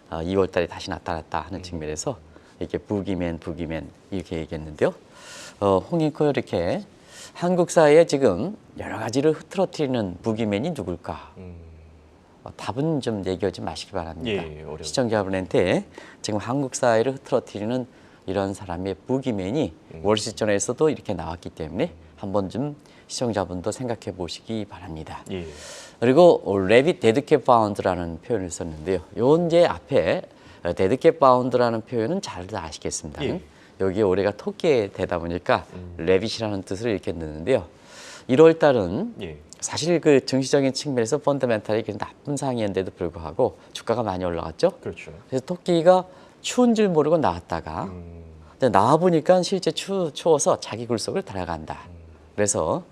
2월 달에 다시 나타났다 하는 측면에서 이렇게 부기맨 이렇게 얘기했는데요. 홍익호 이렇게 한국 사회에 지금 여러 가지를 흐트러뜨리는 부기맨이 누굴까? 답은 좀 얘기하지 마시기 바랍니다. 시청자분한테 지금 한국 사회를 흐트러뜨리는 이런 사람의 부기맨이 월시전에서도 이렇게 나왔기 때문에 한번 좀 시청자분도 생각해 보시기 바랍니다. 그리고 레빗 데드캣 바운드라는 표현을 썼는데요. 요 이제 앞에 데드캣 바운드라는 표현은 잘 아시겠습니다. 여기에 올해가 토끼의 대다 보니까 레빗이라는 뜻을 이렇게 넣는데요. 1월 달은 사실 그 증시적인 측면에서 펀더멘탈이 나쁜 상황이었는데도 불구하고 주가가 많이 올라갔죠. 그렇죠. 그래서 토끼가 추운 줄 모르고 나왔다가 근데 나와 보니까 실제 추워서 자기 굴속을 따라간다. 그래서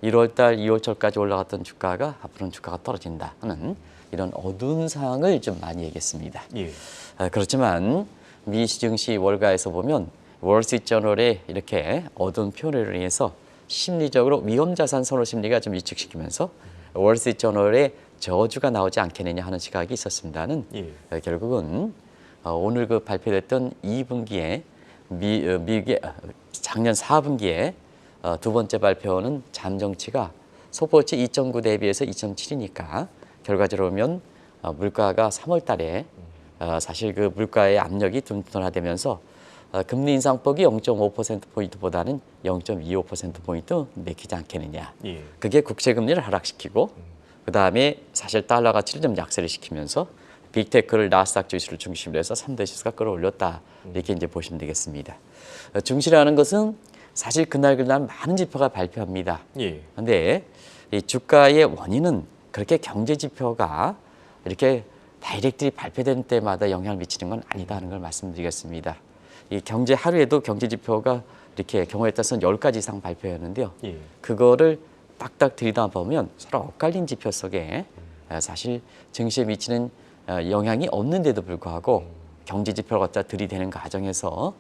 1월 달, 2월 초까지 올라갔던 주가가 앞으로는 주가가 떨어진다 하는 이런 어두운 상황을 좀 많이 얘기했습니다. 그렇지만 미 증시 월가에서 보면 월스트리트저널의 이렇게 어두운 표현을 인해서 심리적으로 위험자산 선호 심리가 좀 위축시키면서 월스트리트저널의 저주가 나오지 않겠느냐 하는 시각이 있었습니다는 결국은 오늘 그 발표됐던 2분기에 미국의 작년 4분기에 두 번째 발표는 잠정치가 속보치 2.9 대비해서 2.7이니까 결과적으로 보면 물가가 3월 달에 사실 그 물가의 압력이 좀 둔화되면서 금리 인상폭이 0.5%포인트보다는 0.25%포인트 내키지 않겠느냐. 그게 국채 금리를 하락시키고 그다음에 사실 달러 가치를 좀 약세를 시키면서 빅테크를 나스닥 지수를 중심으로 해서 3대 지수가 끌어올렸다. 이렇게 이제 보시면 되겠습니다. 증시라는 것은 사실 그날 많은 지표가 발표합니다. 그런데 이 주가의 원인은 그렇게 경제 지표가 이렇게 다이렉트리 발표되는 때마다 영향을 미치는 건 아니다 하는 걸 말씀드리겠습니다. 이 경제 하루에도 경제 지표가 이렇게 경우에 따라서는 10가지 이상 발표했는데요. 그거를 딱딱 들여다보면 서로 엇갈린 지표 속에 사실 증시에 미치는 영향이 없는데도 불구하고 경제 지표를 갖다 들이대는 과정에서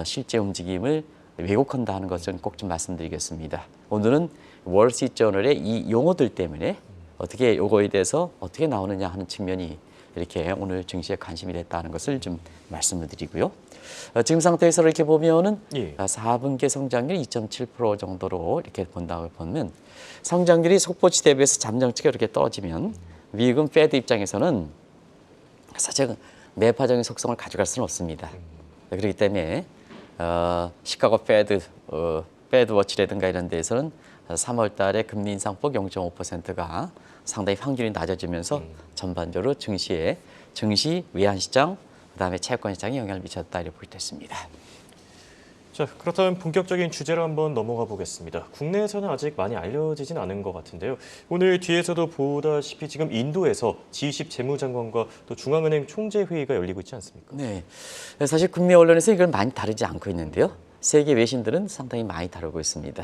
실제 움직임을 왜곡한다 하는 것은 꼭 좀 말씀드리겠습니다. 오늘은 월스트리트저널의 이 용어들 때문에 어떻게 요거에 대해서 어떻게 나오느냐 하는 측면이 이렇게 오늘 증시에 관심이 됐다는 것을 좀 말씀을 드리고요. 지금 상태에서 이렇게 보면은 4분기 성장률 2.7% 정도로 이렇게 본다고 보면 성장률이 속보치 대비해서 잠정치가 이렇게 떨어지면 미국은 페드 입장에서는 사실 매파적인 속성을 가져갈 수는 없습니다. 그렇기 때문에 시카고 페드 워치라든가 이런 데에서는 3월 달에 금리 인상폭 0.5%가 상당히 확률이 낮아지면서 전반적으로 증시 외환 시장 그다음에 채권 시장에 영향을 미쳤다 이렇게 보게 됐습니다. 자, 그렇다면 본격적인 주제로 한번 넘어가 보겠습니다. 국내에서는 아직 많이 알려지진 않은 것 같은데요. 오늘 뒤에서도 보다시피 지금 인도에서 G20 재무장관과 또 중앙은행 총재회의가 열리고 있지 않습니까? 네, 사실 국내 언론에서 이걸 많이 다루지 않고 있는데요. 세계 외신들은 상당히 많이 다루고 있습니다.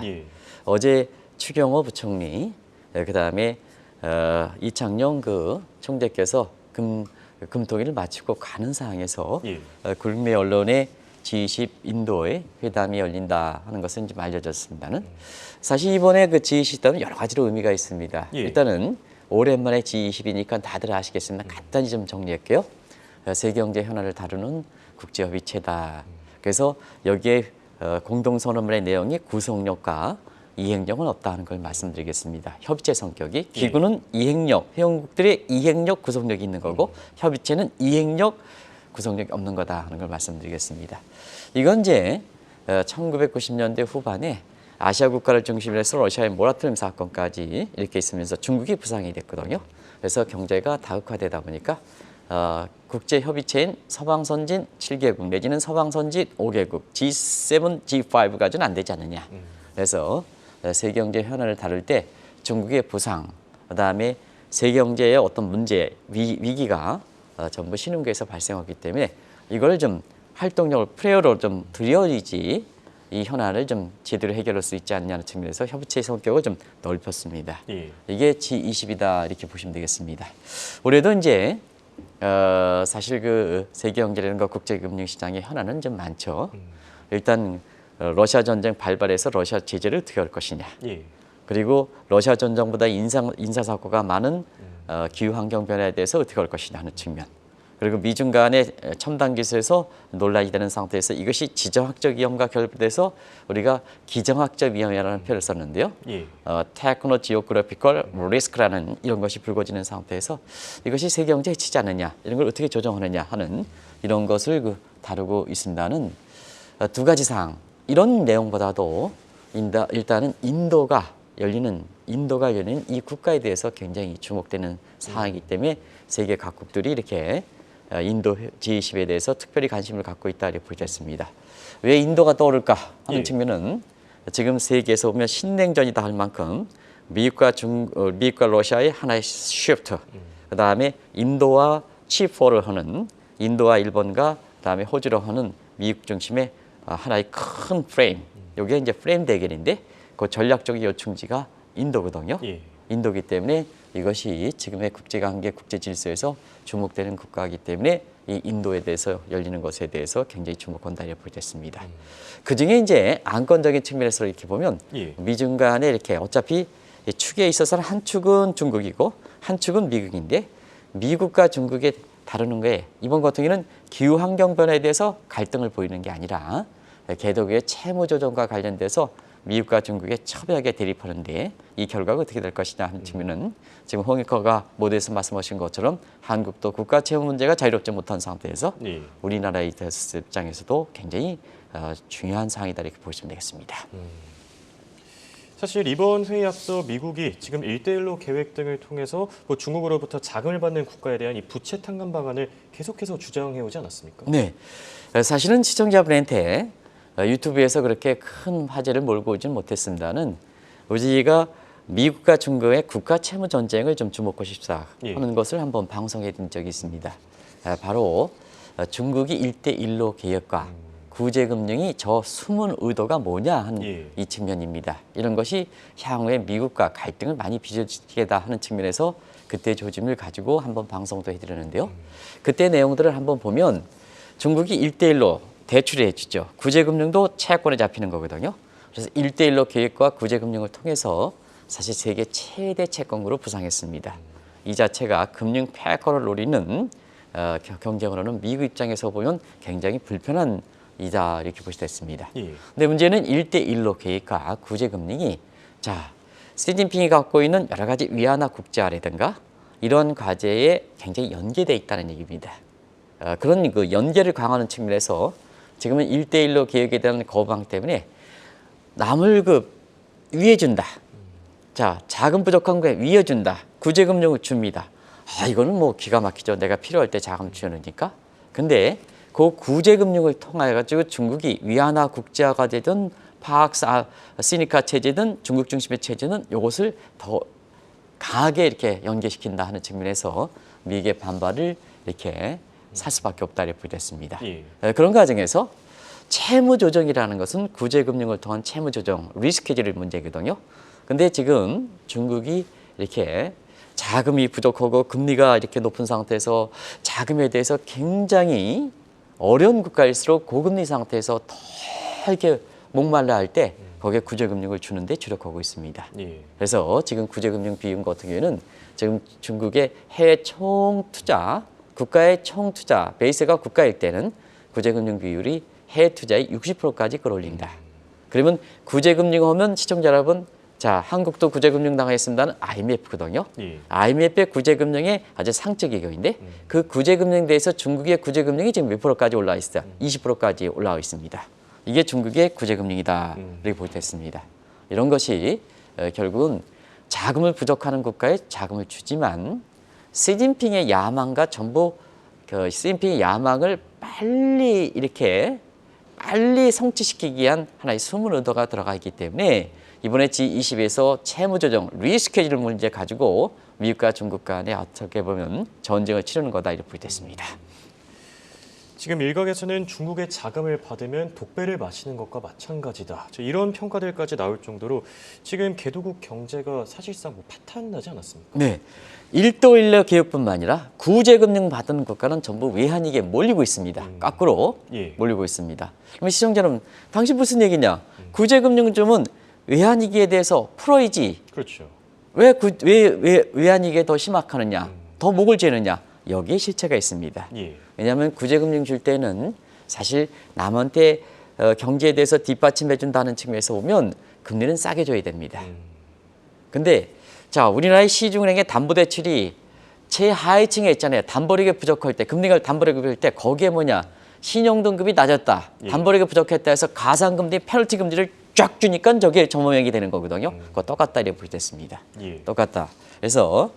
어제 추경호 부총리, 그다음에 이창용 그 총재께서 금통위를 마치고 가는 상황에서 국내 언론에 G20 인도의 회담이 열린다 하는 것은 좀 알려졌습니다는 사실 이번에 그 G20는 여러 가지로 의미가 있습니다. 일단은 오랜만에 G20이니까 다들 아시겠습니다. 간단히 좀 정리할게요. 세계 경제 현안을 다루는 국제협의체다. 그래서 여기에 공동선언문의 내용이 구속력과 이행력은 없다는 걸 말씀드리겠습니다. 협의체 성격이 기구는 이행력, 회원국들의 이행력, 구속력이 있는 거고 협의체는 이행력, 구속력이 없는 거다 하는 걸 말씀드리겠습니다. 이건 이제 1990년대 후반에 아시아 국가를 중심으로 해서 러시아의 모라토리엄 사건까지 이렇게 있으면서 중국이 부상이 됐거든요. 그래서 경제가 다극화되다 보니까 국제협의체인 서방선진 7개국 내지는 서방선진 5개국 G7, G5까지는 안 되지 않느냐. 그래서 세계경제 현안을 다룰 때 중국의 부상, 그다음에 세계경제의 어떤 문제, 위기가 전부 신흥국에서 발생하기 때문에 이걸 좀 활동력을 프레어로 좀 들여야지 이 현안을 좀 제대로 해결할 수 있지 않냐는 측면에서 협의체의 성격을 좀 넓혔습니다. 이게 G20이다 이렇게 보시면 되겠습니다. 올해도 이제 사실 그 세계 경제라는 것 국제금융시장의 현안은 좀 많죠. 일단 러시아 전쟁 발발해서 러시아 제재를 어떻게 할 것이냐. 그리고 러시아 전쟁보다 인사사고가 많은 기후환경 변화에 대해서 어떻게 할 것이냐 하는 측면. 그리고 미중 간의 첨단 기술에서 논란이 되는 상태에서 이것이 지정학적 위험과 결부돼서 우리가 기정학적 위험이라는 표현을 썼는데요. 예. 테크노 지오그래피컬 리스크라는 이런 것이 불거지는 상태에서 이것이 세계 경제에 해치지 않느냐, 이런 걸 어떻게 조정하느냐 하는 이런 것을 다루고 있습니다는 두 가지 사항. 이런 내용보다도 일단은 인도가 열리는 이 국가에 대해서 굉장히 주목되는 사항이기 때문에 세계 각국들이 이렇게 인도 G20에 대해서 특별히 관심을 갖고 있다 이렇게 보겠습니다. 왜 인도가 떠오를까 하는 예. 측면은 지금 세계에서 보면 신냉전이다 할 만큼 미국과 러시아의 하나의 쉬프트, 그다음에 인도와 치포를 하는 인도와 일본과 그다음에 호주로 하는 미국 중심의 하나의 큰 프레임. 이게 이제 프레임 대결인데 그 전략적인 요충지가 인도거든요. 예. 인도기 때문에 이것이 지금의 국제관계, 국제 질서에서 주목되는 국가이기 때문에 이 인도에 대해서 열리는 것에 대해서 굉장히 주목한다 이렇게 보겠습니다. 그 중에 이제 안건적인 측면에서 이렇게 보면 예. 미중 간에 이렇게 어차피 이 축에 있어서는 한 축은 중국이고 한 축은 미국인데 미국과 중국의 다루는 거에 이번 같은 경우는 기후 환경 변화에 대해서 갈등을 보이는 게 아니라 개도국의 채무 조정과 관련돼서 미국과 중국의 첨예하게 대립하는데 이 결과가 어떻게 될 것이냐 하는 측면은 지금 홍익커가 모두에서 말씀하신 것처럼 한국도 국가 채무 문제가 자유롭지 못한 상태에서 예. 우리나라의 입장에서도 굉장히 중요한 사항이다 이렇게 보시면 되겠습니다. 사실 이번 회의에 앞서 미국이 지금 1대1로 계획 등을 통해서 중국으로부터 자금을 받는 국가에 대한 이 부채 탕감 방안을 계속해서 주장해 오지 않았습니까? 네, 사실은 시청자분한테 유튜브에서 그렇게 큰 화제를 몰고 오진 못했습니다는 우리가 미국과 중국의 국가 채무 전쟁을 좀 주목하고 싶다 하는 것을 한번 방송해 둔 적이 있습니다. 바로 중국이 1대1로 개혁과 구제금융이 저 숨은 의도가 뭐냐 하는 이 측면입니다. 이런 것이 향후에 미국과 갈등을 많이 빚어지게다 하는 측면에서 그때 조짐을 가지고 한번 방송도 해드렸는데요. 그때 내용들을 한번 보면 중국이 1대1로 대출을 해주죠. 구제금융도 채권에 잡히는 거거든요. 그래서 1대1로 계획과 구제금융을 통해서 사실 세계 최대 채권국으로 부상했습니다. 이 자체가 금융 폐허를 노리는 경쟁으로는 미국 입장에서 보면 굉장히 불편한 이다 이렇게 보시게 됐습니다. 근데 문제는 1대1로 계획과 구제금융이 자 시진핑이 갖고 있는 여러 가지 위안화 국제화라든가 이런 과제에 굉장히 연계되어 있다는 얘기입니다. 그런 그 연계를 강화하는 측면에서 지금은 1대1로 계획에 대한 거부감 때문에 남을 위해 준다. 자, 자금 부족한 거에 위해 준다. 구제금융을 줍니다. 이거는 뭐 기가 막히죠. 내가 필요할 때 자금 주려니까. 근데 그 구제금융을 통해 가지고 중국이 위안화 국제화가 되든 시니카 체제든 중국 중심의 체제는 이것을 더 강하게 이렇게 연계시킨다 하는 측면에서 미국의 반발을 이렇게 살 수밖에 없다 이렇게 보겠습니다. 그런 과정에서 채무 조정이라는 것은 구제금융을 통한 채무 조정, 리스크 해지 문제거든요. 근데 지금 중국이 이렇게 자금이 부족하고 금리가 이렇게 높은 상태에서 자금에 대해서 굉장히 어려운 국가일수록 고금리 상태에서 더 이렇게 목말라 할 때 거기에 구제금융을 주는데 주력하고 있습니다. 그래서 지금 구제금융 비용 같은 경우에는 지금 중국의 해외 총투자, 국가의 총투자, 베이스가 국가일 때는 구제금융 비율이 해외 투자의 60%까지 끌어올린다. 그러면 구제금융 하면 시청자 여러분, 자 한국도 구제금융 당했습니다는 IMF거든요. IMF의 구제금융의 아주 상적 경우인데 그 구제금융에 대해서 중국의 구제금융이 지금 몇 프로까지 올라와 있어요? 20%까지 올라와 있습니다. 이게 중국의 구제금융이다 이렇게 보겠습니다. 이런 것이 결국은 자금을 부족하는 국가에 자금을 주지만 시진핑의 야망과 전부 시진핑의 야망을 빨리 성취시키기 위한 하나의 숨은 의도가 들어가 있기 때문에 이번에 G20에서 채무조정, 리스크 해지 문제 가지고 미국과 중국 간에 어떻게 보면 전쟁을 치르는 거다 이렇게 보겠습니다. 지금 일각에서는 중국의 자금을 받으면 독배를 마시는 것과 마찬가지다. 이런 평가들까지 나올 정도로 지금 개도국 경제가 사실상 파탄나지 않았습니까? 네. 1도1로 개혁뿐만 아니라 구제금융 받은 국가는 전부 외환위기에 몰리고 있습니다. 거꾸로 몰리고 있습니다. 그러면 시청자 여러분, 당신 무슨 얘기냐? 구제금융 주면 외환위기에 대해서 풀어야지. 그렇죠. 왜 외환위기에 더 심각하느냐? 더 목을 죄느냐? 여기에 실체가 있습니다. 예. 왜냐하면 구제금융 줄 때는 사실 남한테 경제에 대해서 뒷받침해 준다는 측면에서 보면 금리는 싸게 줘야 됩니다. 근데 자, 우리나라의 시중은행의 담보대출이 최하위층에 있잖아요. 담보력이 부족할 때, 금리가 담보력이 부족할 때 거기에 뭐냐, 신용등급이 낮았다, 예. 담보력이 부족했다 해서 가상금리, 페널티 금리를 쫙 주니까 저게 전모형이 되는 거거든요. 그거 똑같다 이렇게 보겠습니다. 예. 똑같다. 그래서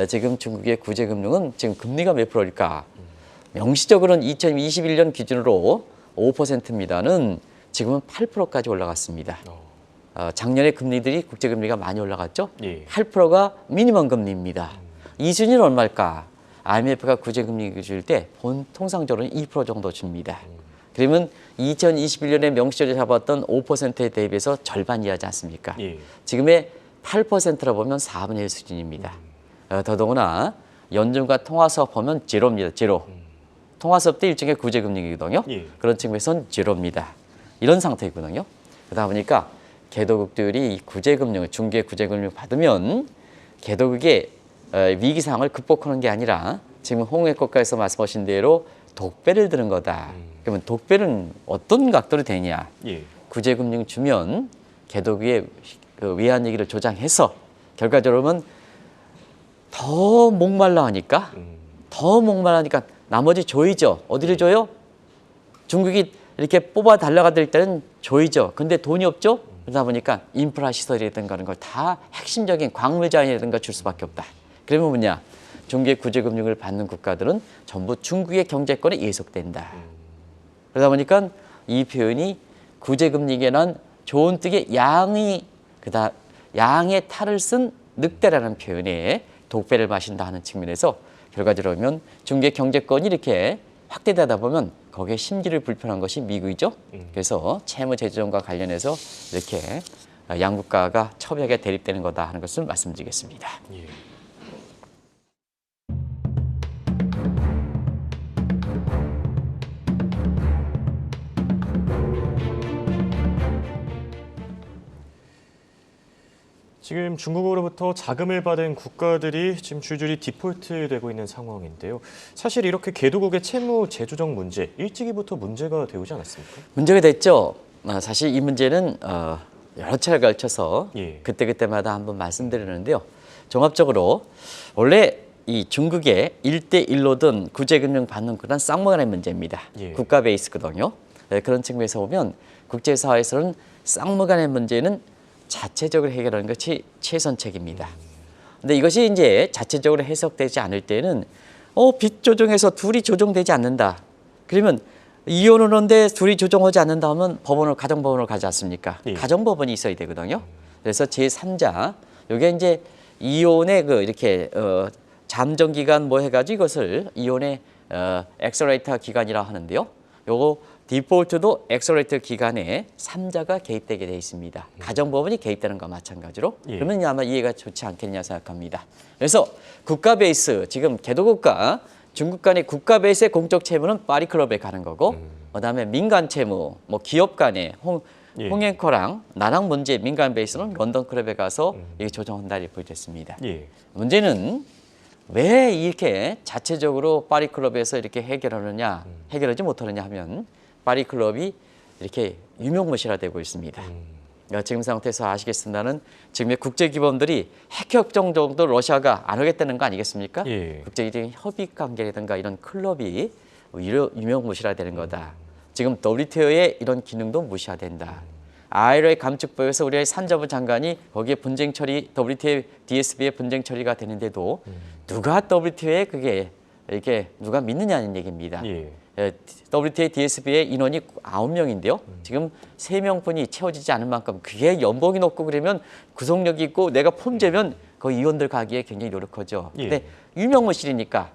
지금 중국의 구제금융은 지금 금리가 몇 프로일까? 명시적으로는 2021년 기준으로 5%입니다는 지금은 8%까지 올라갔습니다. 작년에 금리들이 국제금리가 많이 올라갔죠. 예. 8%가 미니멈 금리입니다. 이 수준은 얼마일까? IMF가 구제금리 줄 때 통상적으로는 2% 정도 줍니다. 그러면 2021년에 명시적으로 잡았던 5%에 대비해서 절반 이하지 않습니까? 예. 지금의 8%라 보면 4분의 1 수준입니다. 더더구나 연준과 통화수업 보면 제로입니다. 제로. 통화수업도 일종의 구제금융이거든요. 예. 그런 측면에서는 제로입니다. 이런 상태이거든요. 그러다 보니까 개도국들이 구제금융, 중개 구제금융 받으면 개도국의 위기 상황을 극복하는 게 아니라 지금 홍해 국가에서 말씀하신 대로 독배를 드는 거다. 그러면 독배는 어떤 각도로 되냐? 예. 구제금융 주면 개도국의 그 외환위기를 조장해서 결과적으로는 더 목말라 하니까 나머지 조이죠. 어디를 조요? 중국이 이렇게 뽑아 달라가들 때는 조이죠. 근데 돈이 없죠. 그러다 보니까 인프라 시설이라든가 그런 걸 다 핵심적인 광물 자원이라든가 줄 수밖에 없다. 그러면 뭐냐? 중개 구제금융을 받는 국가들은 전부 중국의 경제권에 예속된다. 그러다 보니까 이 표현이 구제금융에 난 좋은 뜻의 양의 탈을 쓴 늑대라는 표현에 독배를 마신다 하는 측면에서 결과적으로 보면 중개 경제권이 이렇게 확대되다 보면 거기에 심기를 불편한 것이 미국이죠. 그래서 채무 재조정과 관련해서 이렇게 양국가가 첩약에 대립되는 거다 하는 것을 말씀드리겠습니다. 예. 지금 중국으로부터 자금을 받은 국가들이 지금 줄줄이 디폴트되고 있는 상황인데요. 사실 이렇게 개도국의 채무 재조정 문제, 일찍이부터 문제가 되오지 않았습니까? 문제가 됐죠. 사실 이 문제는 여러 차례 걸쳐서 예. 그때마다 한번 말씀드리는데요. 종합적으로 원래 이 중국의 1대1로든 구제금융 받는 그런 쌍무간의 문제입니다. 예. 국가 베이스거든요. 그런 측면에서 보면 국제사회에서는 쌍무간의 문제는 자체적으로 해결하는 것이 최선책입니다. 근데 이것이 이제 자체적으로 해석되지 않을 때는 빚 조정해서 둘이 조정되지 않는다. 그러면 이혼을 하는데 둘이 조정하지 않는다 하면 가정법원을 가지 않습니까? 예. 가정법원이 있어야 되거든요. 그래서 제3자, 이게 이제 이혼의 이렇게 잠정 기간 뭐 해가지고 이것을 이혼의 엑셀레이터 기간이라 하는데요. 요거 디폴트도 엑셀레이터 기간에 3자가 개입되게 돼 있습니다. 가정법원이 개입되는 것과 마찬가지로. 예. 그러면 아마 이해가 좋지 않겠냐 생각합니다. 그래서 국가 베이스, 지금 개도국가, 중국 간의 국가 베이스의 공적 채무는 파리클럽에 가는 거고, 그다음에 민간 채무, 뭐 기업 간의 예. 홍앵커랑 나랑 문제 민간 베이스는 런던 클럽에 가서 이게 조정한다 이렇게 됐습니다. 예. 문제는 왜 이렇게 자체적으로 파리클럽에서 이렇게 해결하느냐, 해결하지 못하느냐 하면 파리클럽이 이렇게 유명무실화되고 있습니다. 지금 상태에서 아시겠습니다는 지금의 국제기범들이 핵협정 정도 러시아가 안 하겠다는 거 아니겠습니까? 예. 국제적인 협의 관계라든가 이런 클럽이 유명무실화되는 거다. 지금 WTO의 이런 기능도 무시화된다. ILO의 감축법에서 우리의 산자부 장관이 거기에 분쟁 처리, WTO DSB의 분쟁 처리가 되는데도 누가 WTO에 그게 이렇게 누가 믿느냐는 얘기입니다. 예. WTO DSB의 인원이 9명인데요. 지금 3명뿐이 채워지지 않을 만큼 그게 연봉이 높고 그러면 구속력이 있고 내가 폼재면 그 의원들 가기에 굉장히 노력하죠. 예. 근데 유명무실이니까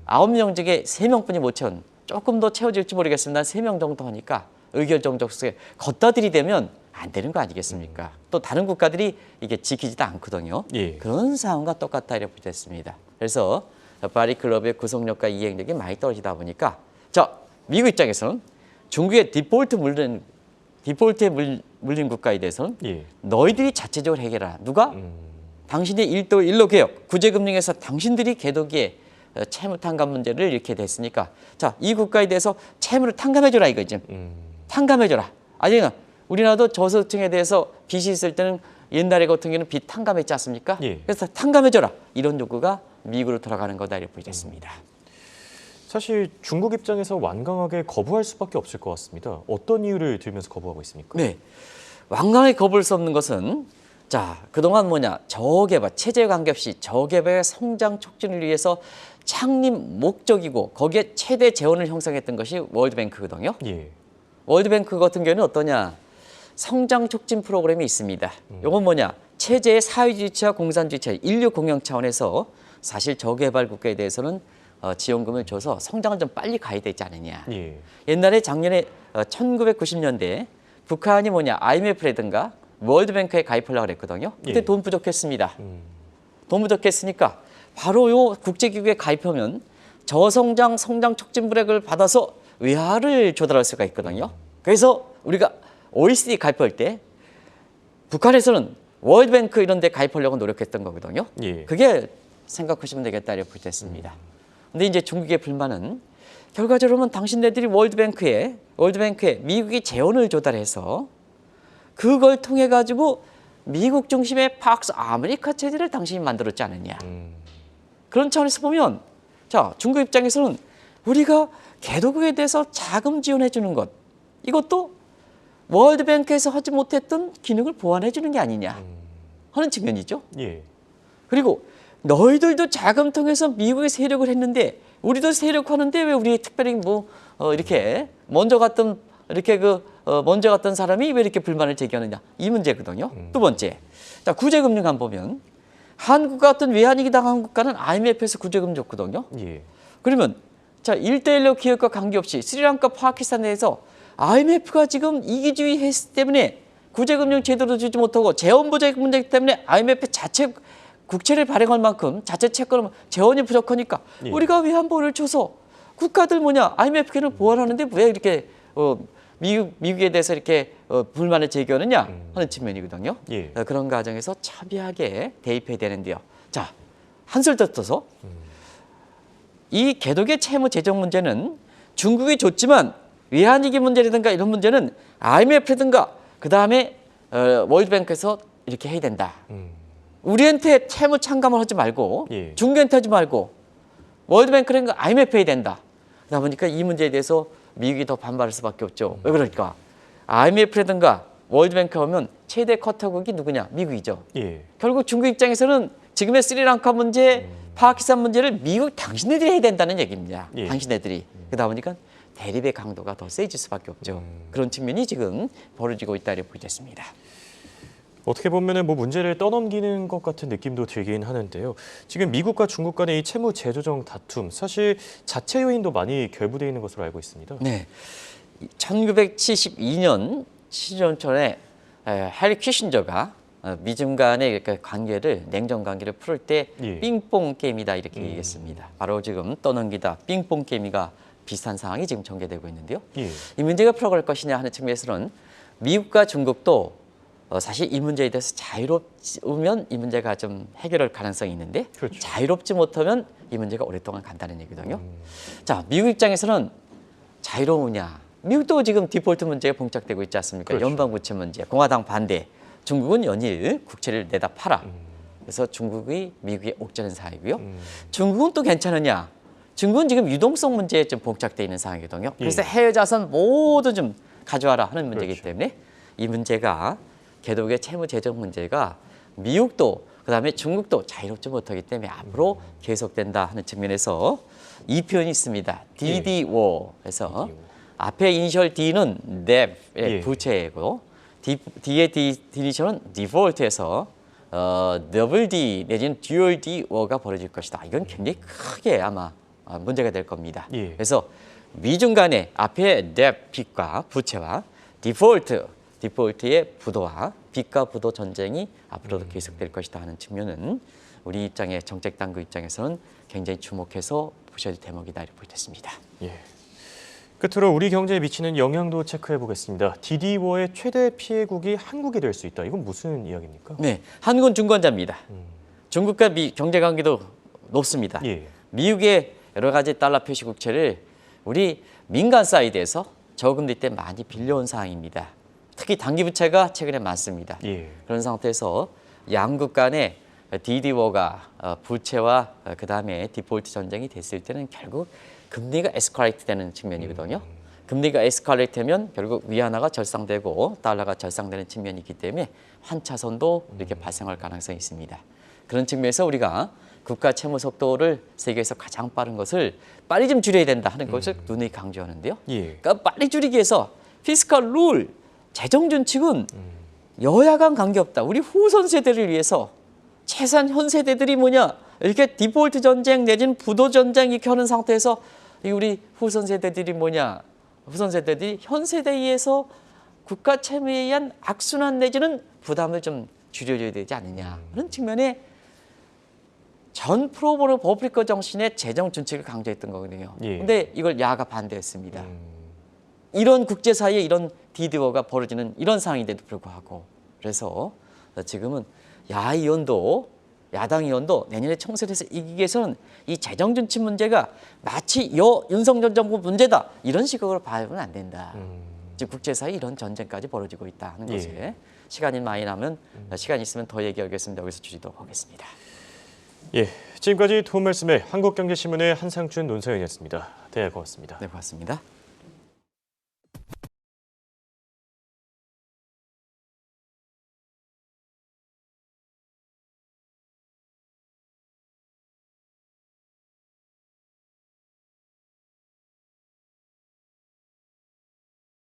9명 중에 3명뿐이 못 채운, 조금 더 채워질지 모르겠습니다. 3명 정도 하니까 의결정적에 걷다 들이대면 안 되는 거 아니겠습니까? 또 다른 국가들이 이게 지키지도 않거든요. 예. 그런 상황과 똑같다 이렇게 됐습니다. 그래서 파리클럽의 구속력과 이행력이 많이 떨어지다 보니까 자, 미국 입장에서는 중국의 디폴트에 물린 국가에 대해서는 예. 너희들이 자체적으로 해결하라. 누가? 당신의 1도1로 개혁, 구제금융에서 당신들이 개도기에 채무 탕감 문제를 이렇게 됐으니까 자, 이 국가에 대해서 채무를 탕감해줘라 이거지. 탕감해줘라. 아니 우리나라도 저소득층에 대해서 빚이 있을 때는 옛날에 같은 경우는 빚 탕감했지 않습니까? 예. 그래서 탕감해줘라. 이런 요구가 미국으로 돌아가는 거다 이렇게 보겠습니다. 사실 중국 입장에서 완강하게 거부할 수밖에 없을 것 같습니다. 어떤 이유를 들면서 거부하고 있습니까? 네. 완강하게 거부할 수 없는 것은 자, 그동안 뭐냐? 저개발, 체제 관계없이 저개발의 성장 촉진을 위해서 창립 목적이고 거기에 최대 재원을 형성했던 것이 월드뱅크거든요. 예. 월드뱅크 같은 경우는 어떠냐? 성장 촉진 프로그램이 있습니다. 이건 뭐냐? 체제의 사회주의와 공산주의, 인류 공영 차원에서 사실 저개발 국가에 대해서는 지원금을 줘서 성장을 좀 빨리 가야 되지 않느냐. 예. 옛날에 작년에 1990년대 북한이 뭐냐? IMF라든가 월드뱅크에 가입하려고 그랬거든요. 그때 예. 돈 부족했습니다. 돈 부족했으니까 바로 요 국제기구에 가입하면 저성장 성장 촉진 브렉을 받아서 외화를 조달할 수가 있거든요. 그래서 우리가 OECD 가입할 때 북한에서는 월드뱅크 이런 데 가입하려고 노력했던 거거든요. 예. 그게 생각하시면 되겠다 이렇게 됐습니다. 근데 이제 중국의 불만은 결과적으로 보면 당신네들이 월드뱅크에 미국이 재원을 조달해서 그걸 통해 가지고 미국 중심의 팍스 아메리카 체제를 당신이 만들었지 않느냐. 그런 차원에서 보면 자, 중국 입장에서는 우리가 개도국에 대해서 자금 지원해 주는 것 이것도 월드뱅크에서 하지 못했던 기능을 보완해 주는 게 아니냐 하는 측면이죠. 예. 그리고 너희들도 자금 통해서 미국의 세력을 했는데 우리도 세력하는데 왜 우리 특별히 뭐 이렇게 먼저 갔던 사람이 왜 이렇게 불만을 제기하느냐 이 문제거든요. 두 번째, 자 구제금융안 보면 한국 같은 외환위기 당한 국가는 IMF에서 구제금 줬거든요. 예. 그러면 자 1대1로 기업과 관계없이 스리랑카, 파키스탄에서 IMF가 지금 이기주의 했기 때문에 구제금융 제도를 주지 못하고 재원부재 문제 때문에 IMF 자체 국채를 발행할 만큼 자체 채권은 재원이 부족하니까 예. 우리가 외환보호를 줘서 국가들 뭐냐 IMF를 보완하는데 왜 이렇게 미국에 대해서 이렇게 불만을 제기하느냐 하는 측면이거든요. 예. 그런 과정에서 첨예하게 대입해야 되는데요. 자, 한술 더 떠서 이 개독의 채무 재정 문제는 중국이 줬지만 외환위기 문제라든가 이런 문제는 IMF라든가 그다음에 월드뱅크에서 이렇게 해야 된다. 우리한테 채무 창감을 하지 말고 예. 중국한테 하지 말고 월드뱅크라든가 IMF 해야 된다. 그러다 보니까 이 문제에 대해서 미국이 더 반발할 수밖에 없죠. 왜 그럴까? IMF라든가 월드뱅크 하면 최대 커터국이 누구냐? 미국이죠. 예. 결국 중국 입장에서는 지금의 스리랑카 문제, 파키스탄 문제를 미국 당신네들이 해야 된다는 얘기입니다. 예. 당신네들이. 그러다 보니까 대립의 강도가 더 세질 수밖에 없죠. 그런 측면이 지금 벌어지고 있다 이렇게 보겠습니다. 어떻게 보면은 뭐 문제를 떠넘기는 것 같은 느낌도 들긴 하는데요. 지금 미국과 중국 간의 이 채무 재조정 다툼, 사실 자체 요인도 많이 결부되어 있는 것으로 알고 있습니다. 네, 1972년 7년 전에 해리 키신저가 미중 간의 관계를 냉전 관계를 풀을 때 예. 빙봉 게임이다 이렇게 얘기했습니다. 바로 지금 떠넘기다 빙봉 게임이가 비슷한 상황이 지금 전개되고 있는데요. 예. 이 문제가 풀어갈 것이냐 하는 측면에서는 미국과 중국도 사실 이 문제에 대해서 자유롭으면 이 문제가 좀 해결할 가능성이 있는데 그렇죠. 자유롭지 못하면 이 문제가 오랫동안 간다는 얘기거든요. 자, 미국 입장에서는 자유로우냐? 미국도 지금 디폴트 문제가 봉착되고 있지 않습니까? 그렇죠. 연방부채 문제, 공화당 반대. 중국은 연일 국채를 내다 팔아. 그래서 중국이 미국에 옥죄는 사회고요. 중국은 또 괜찮으냐? 중국은 지금 유동성 문제에 좀 봉착돼 있는 상황이거든요. 그래서 예. 해외 자산 모두 좀 가져와라 하는 문제이기 그렇죠. 때문에 이 문제가 개독의 채무 재정 문제가 미국도 그다음에 중국도 자유롭지 못하기 때문에 앞으로 계속된다 하는 측면에서 이 표현이 있습니다. DDO. 그래서 DDO. 앞에 이니셜 D는 debt의 예. 부채이고 D의 디니셜은 default에서 더블 D 내지는 듀얼 D가 벌어질 것이다. 이건 굉장히 크게 아마 문제가 될 겁니다. 예. 그래서 미중 간의 앞에 debt 빚과 부채와 디폴트의 부도와 빚과 부도 전쟁이 앞으로도 계속될 것이다 하는 측면은 우리 입장의 정책 당국 입장에서는 굉장히 주목해서 보셔야 될 대목이다 이렇게 보겠습니다. 예. 끝으로 우리 경제에 미치는 영향도 체크해 보겠습니다. DDW의 최대 피해국이 한국이 될 수 있다. 이건 무슨 이야기입니까? 네, 한국은 중권자입니다. 중국과 경제 관계도 높습니다. 예. 미국의 여러 가지 달러 표시 국채를 우리 민간 사이드에서 저금리 때 많이 빌려온 상황입니다. 특히 단기 부채가 최근에 많습니다. 예. 그런 상태에서 양국 간의 DD워가 부채와 그다음에 디폴트 전쟁이 됐을 때는 결국 금리가 에스컬레이트 되는 측면이거든요. 금리가 에스컬레이트 되면 결국 위안화가 절상되고 달러가 절상되는 측면이 있기 때문에 환차선도 이렇게 발생할 가능성이 있습니다. 그런 측면에서 우리가 국가 채무 속도를 세계에서 가장 빠른 것을 빨리 좀 줄여야 된다 하는 것을 누누이 강조하는데요. 예. 그러니까 빨리 줄이기 위해서 피스컬 룰, 재정 준칙은 여야 간 관계없다. 우리 후손 세대를 위해서 최소한 현 세대들이 뭐냐 이렇게 디폴트 전쟁 내지는 부도 전쟁 이렇게 하는 상태에서 우리 후손 세대들이 뭐냐 후손 세대들이 현 세대에 의해서 국가 채무에 의한 악순환 내지는 부담을 좀 줄여줘야 되지 않느냐 그런 측면에 전 프로보노 버프리커 정신의 재정 준칙을 강조했던 거거든요. 그런데 이걸 야가 반대했습니다. 이런 국제사회에 이런 디디워가 벌어지는 이런 상황인데도 불구하고 그래서 지금은 야당 의원도 내년에 총선에서 이기기 위해서는 이 재정 준칙 문제가 마치 윤석열 정부 문제다 이런 식으로 봐서는 안 된다. 지금 국제사회에 이런 전쟁까지 벌어지고 있다 하는 것에 시간이 많이 나면 시간 있으면 더 얘기하겠습니다. 여기서 줄이도록 하겠습니다. 예, 지금까지 도움 말씀에 한국경제신문의 한상준 논설위원이었습니다. 네, 고맙습니다. 네, 고맙습니다.